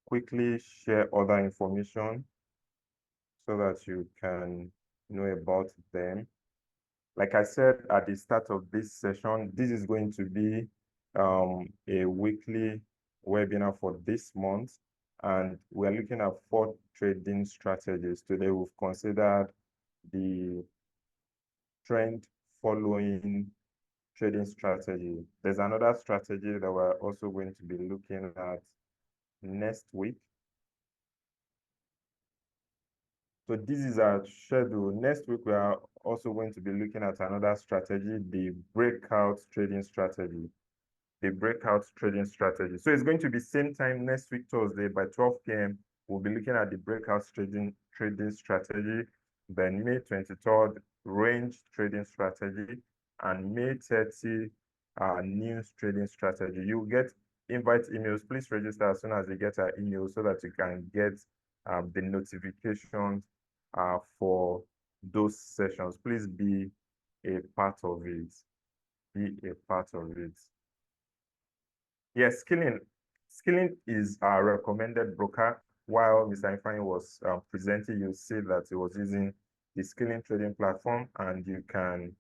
quickly share other information so that you can know about them. Like I said at the start of this session, this is going to be a weekly webinar for this month, and we're looking at 4 trading strategies. Today we've considered the trend following trading strategy. There's another strategy that we're also going to be looking at next week. So this is our schedule. Next week, we are also going to be looking at another strategy, the breakout trading strategy. The breakout trading strategy. So it's going to be same time next week, Thursday, by 12 p.m. We'll be looking at the breakout trading strategy. Then May 23rd, range trading strategy, and May 30, news trading strategy. You'll get invite emails. Please register as soon as you get our email so that you can get the notifications for those sessions. Please be a part of it. Be a part of it. Yes, Skilling is our recommended broker. While Mr. Ifeanyi was presenting, you see that he was using the Skilling trading platform, and you can,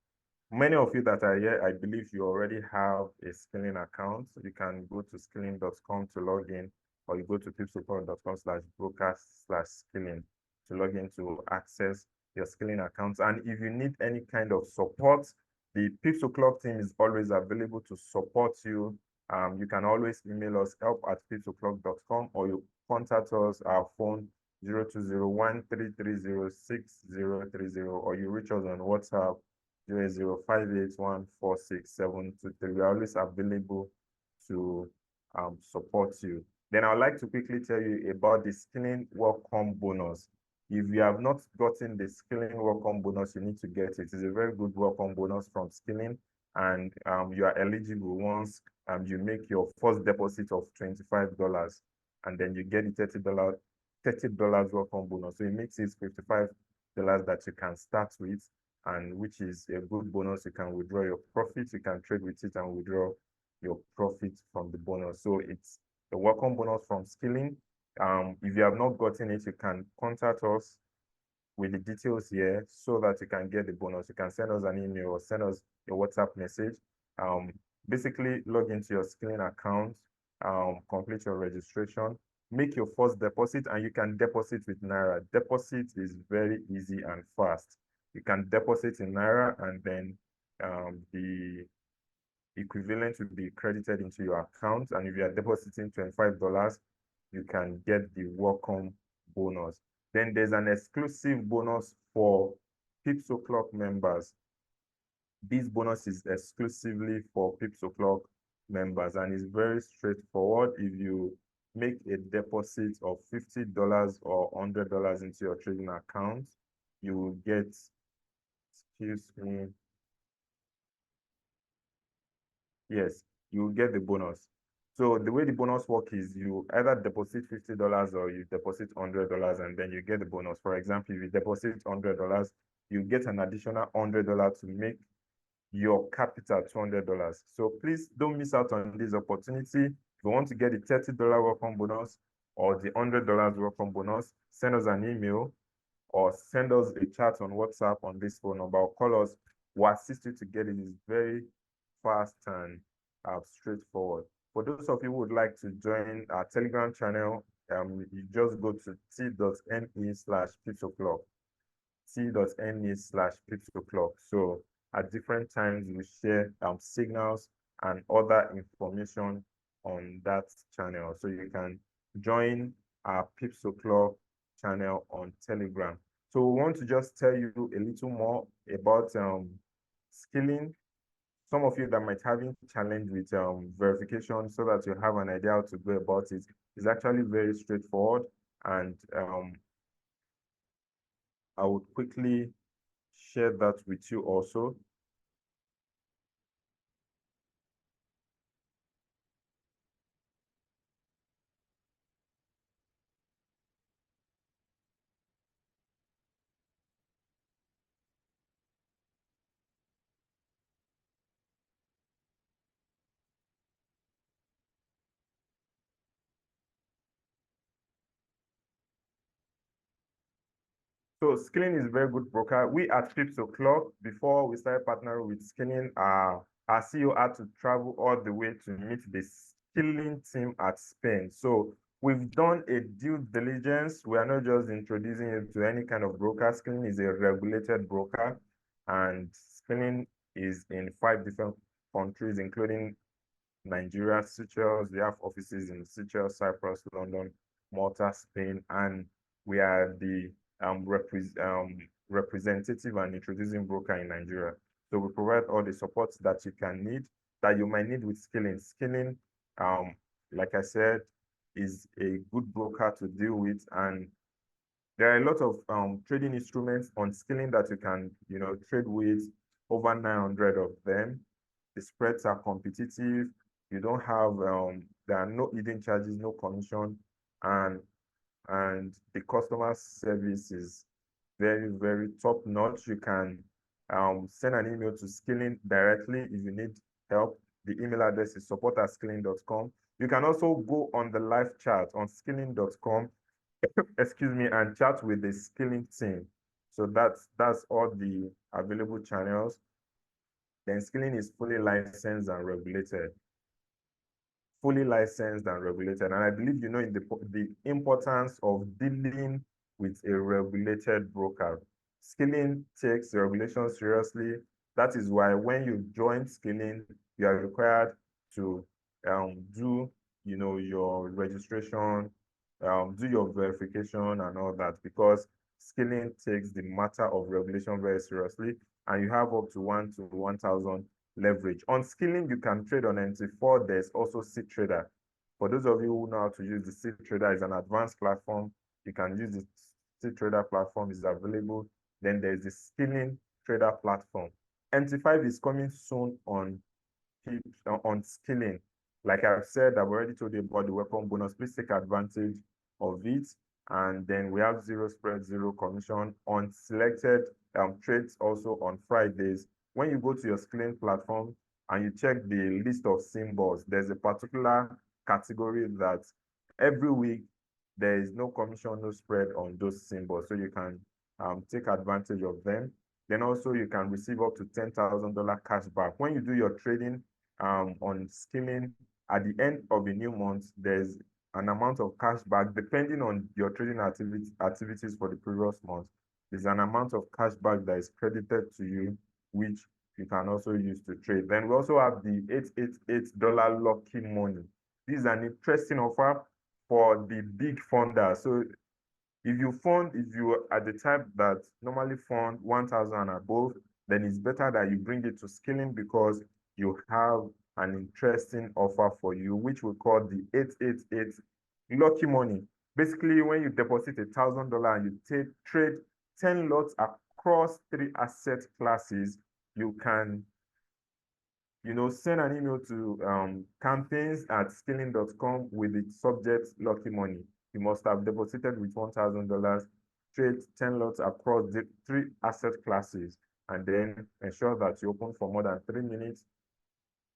many of you that are here, I believe you already have a Skilling account. You can go to skilling.com to log in, or you go to pipsoclock.com/broker/skilling to log in to access your Skilling accounts. And if you need any kind of support, the Pipsoclock team is always available to support you. You can always email us help@pipsoclock.com, or you contact us. Our phone 020133063030, or you reach us on WhatsApp 08058146723. We are always available to support you. Then I'd like to quickly tell you about the skilling welcome bonus. If you have not gotten the skilling welcome bonus, you need to get it. It's a very good welcome bonus from skilling, and you are eligible once you make your first deposit of $25, and then you get the $30 welcome bonus. So it makes it $55 that you can start with, and which is a good bonus. You can withdraw your profits, you can trade with it and withdraw your profit from the bonus. So it's a welcome bonus from skilling. If you have not gotten it, you can contact us with the details here so that you can get the bonus. You can send us an email or send us a WhatsApp message. Basically, log into your skilling account, complete your registration, make your first deposit, and you can deposit with Naira. Deposit is very easy and fast. You can deposit in Naira, and then the equivalent will be credited into your account. And if you are depositing $25, you can get the welcome bonus. Then there's an exclusive bonus for Pipsoclock members. This bonus is exclusively for Pipsoclock members, and it's very straightforward. If you make a deposit of $50 or $100 into your trading account, you will get, excuse me, yes, you will get the bonus. So the way the bonus works is you either deposit $50 or you deposit $100, and then you get the bonus. For example, if you deposit $100, you get an additional $100 to make your capital $200. So please don't miss out on this opportunity. If you want to get the $30 welcome bonus or the $100 welcome bonus, send us an email or send us a chat on WhatsApp on this phone number, or call us. We'll assist you to get it. It's very fast and straightforward. For those of you who would like to join our Telegram channel, you just go to t.me/Pipsoclock, t.me/Pipsoclock. So at different times, we share signals and other information on that channel. So you can join our Pipsoclock channel on Telegram. So we want to just tell you a little more about skilling. Some of you that might having challenge with verification, so that you have an idea how to go about it, is actually very straightforward. And I would quickly share that with you also. So skilling is a very good broker. We at Pipsoclock, before we started partnering with skilling, our CEO had to travel all the way to meet the skilling team at Spain. So we've done a due diligence. We are not just introducing it to any kind of broker. Skilling is a regulated broker, and skilling is in 5 different countries, including Nigeria, Seychelles. We have offices in Seychelles, Cyprus, London, Malta, Spain, and we are the representative and introducing broker in Nigeria. So we provide all the support that you can need, that you might need with skilling. Skilling, like I said, is a good broker to deal with, and there are a lot of trading instruments on skilling that you can, trade with, over 900 of them. The spreads are competitive. You don't have, there are no hidden charges, no commission, and the customer service is very, very top notch. You can send an email to skilling directly if you need help. The email address is support@skilling.com. You can also go on the live chat on skilling.com, excuse me, and chat with the skilling team. So that's all the available channels. Then skilling is fully licensed and regulated. Fully licensed and regulated. And I believe you know in the importance of dealing with a regulated broker. Skilling takes the regulation seriously. That is why when you join skilling, you are required to do your registration, do your verification and all that, because skilling takes the matter of regulation very seriously, and you have up to 1 to 1,000 leverage. On skilling, you can trade on MT4. There's also Seed Trader. For those of you who know how to use the Seed Trader, is an advanced platform. You can use the Seed Trader platform, is available. Then there's the Skilling Trader platform. MT5 is coming soon on skilling. Like I've said, I've already told you about the welcome bonus. Please take advantage of it. And then we have zero spread, zero commission on selected trades also on Fridays. When you go to your skilling platform and you check the list of symbols, there's a particular category that every week there is no commission, no spread on those symbols. So you can take advantage of them. Then also you can receive up to $10,000 cash back. When you do your trading on skilling, at the end of a new month, there's an amount of cash back depending on your trading activities for the previous month. There's an amount of cash back that is credited to you, which you can also use to trade. Then we also have the $888 lucky money. This is an interesting offer for the big funders. So if you are the type that normally fund 1,000 and above, then it's better that you bring it to skilling, because you have an interesting offer for you, which we call the 888 lucky money. Basically, when you deposit $1,000 and you trade 10 lots across 3 asset classes, you can send an email to campaigns@skilling.com with the subject lucky money. You must have deposited with $1,000, trade 10 lots across the 3 asset classes, and then ensure that you open for more than 3 minutes,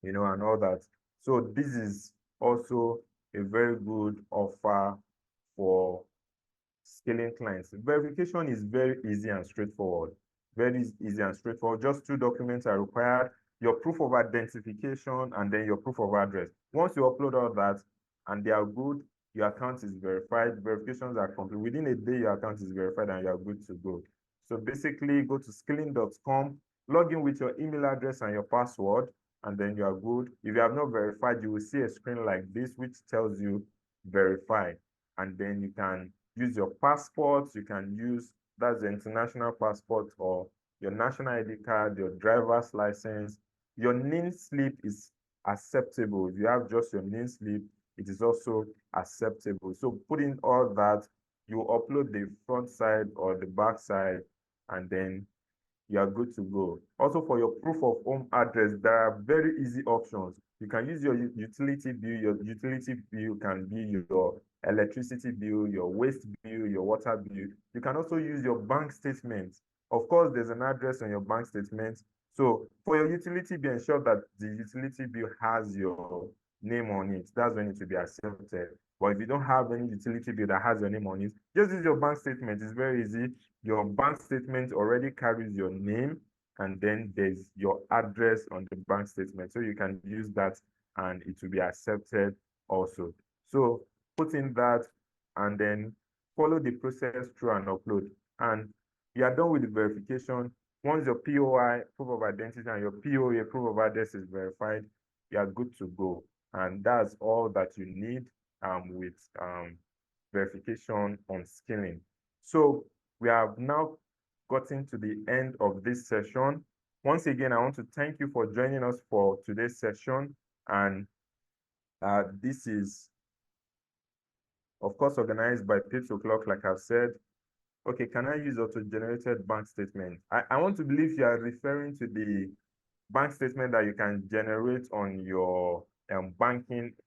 and all that. So this is also a very good offer for skilling clients. Verification is very easy and straightforward. Very easy and straightforward. Just 2 documents are required: your proof of identification and then your proof of address. Once you upload all that and they are good, your account is verified. Verifications are complete. Within a day, your account is verified and you are good to go. So basically, go to skilling.com, log in with your email address and your password, and then you are good. If you have not verified, you will see a screen like this, which tells you verify. And then you can use your passport. You can use, that's the international passport, or your national ID card, your driver's license. Your name slip is acceptable. If you have just your name slip, it is also acceptable. So put in all that, you upload the front side or the back side, and then you are good to go. Also, for your proof of home address, there are very easy options. You can use your utility bill. Your utility bill can be your electricity bill, your waste bill, your water bill. You can also use your bank statement. Of course, there's an address on your bank statement. So for your utility bill, ensure that the utility bill has your name on it. That's when it will be accepted. But if you don't have any utility bill that has your name on it, just use your bank statement. It's very easy. Your bank statement already carries your name, and then there's your address on the bank statement. So you can use that and it will be accepted also. So put in that and then follow the process through and upload. And you are done with the verification. Once your POI, proof of identity, and your POA, proof of address, is verified, you are good to go. And that's all that you need with verification on skilling. So we have now gotten to the end of this session. Once again, I want to thank you for joining us for today's session. And this is, of course, organized by Pipsoclock, like I've said. Okay, can I use auto-generated bank statement? I want to believe you are referring to the bank statement that you can generate on your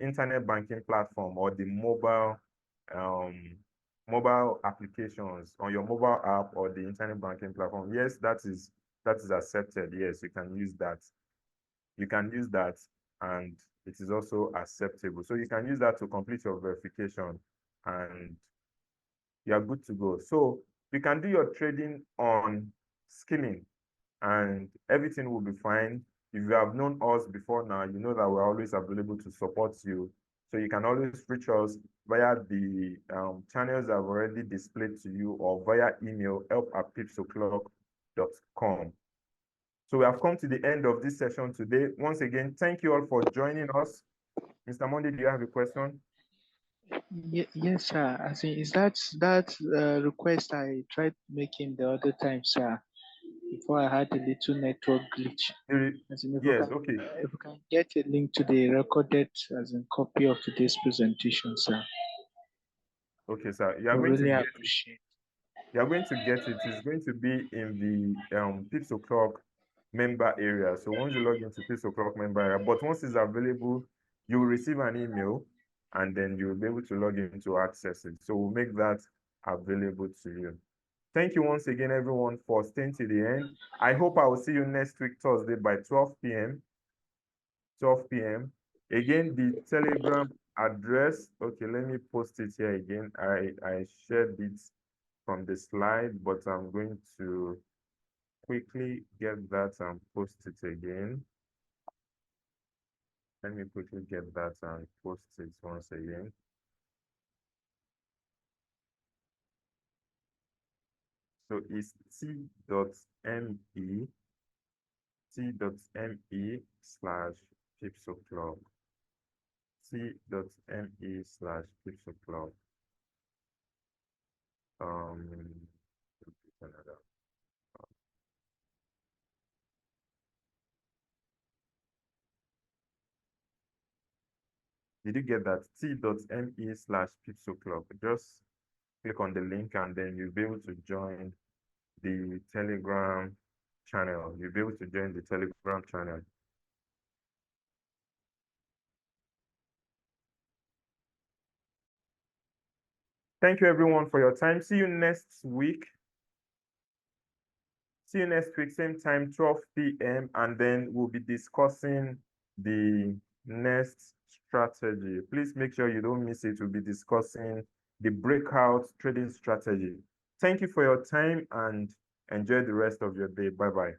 internet banking platform, or the mobile applications on your mobile app or the internet banking platform. Yes, that is accepted. Yes, you can use that. You can use that, and it is also acceptable. So you can use that to complete your verification, and you are good to go. So you can do your trading on skilling, and everything will be fine. If you have known us before now, you know that we're always available to support you. So you can always reach us via the channels I've already displayed to you, or via email, help@pipsoclock.com. So we have come to the end of this session today. Once again, thank you all for joining us. Mr. Monday, do you have a question? Yes, sir. As in, is that request I tried making the other time, sir, before I had a little network glitch. As in, Yes, okay. if we can get a link to the recorded as in copy of today's presentation, sir. Okay, sir. I really appreciate. You are going to get it. It's going to be in the Pipsoclock member area. So once you log into Pipsoclock member area, but once it's available, you will receive an email and then you'll be able to log in to access it. So we'll make that available to you. Thank you once again, everyone, for staying to the end. I hope I will see you next week, Thursday, by 12 p.m. 12 p.m. Again, the Telegram address. Okay, let me post it here again. I shared it from the slide, but I'm going to quickly get that and post it again. Let me quickly get that and post it once again. So it's t.me slash Pipsoclock. t.me slash Pipsoclock. Did you get that? t.me slash Pipsoclock. Just click on the link and then you'll be able to join the Telegram channel. You'll be able to join the Telegram channel. Thank you everyone for your time. See you next week. See you next week, same time, 12 p.m. And then we'll be discussing the next strategy. Please make sure you don't miss it. We'll be discussing the breakout trading strategy. Thank you for your time and enjoy the rest of your day. Bye-bye.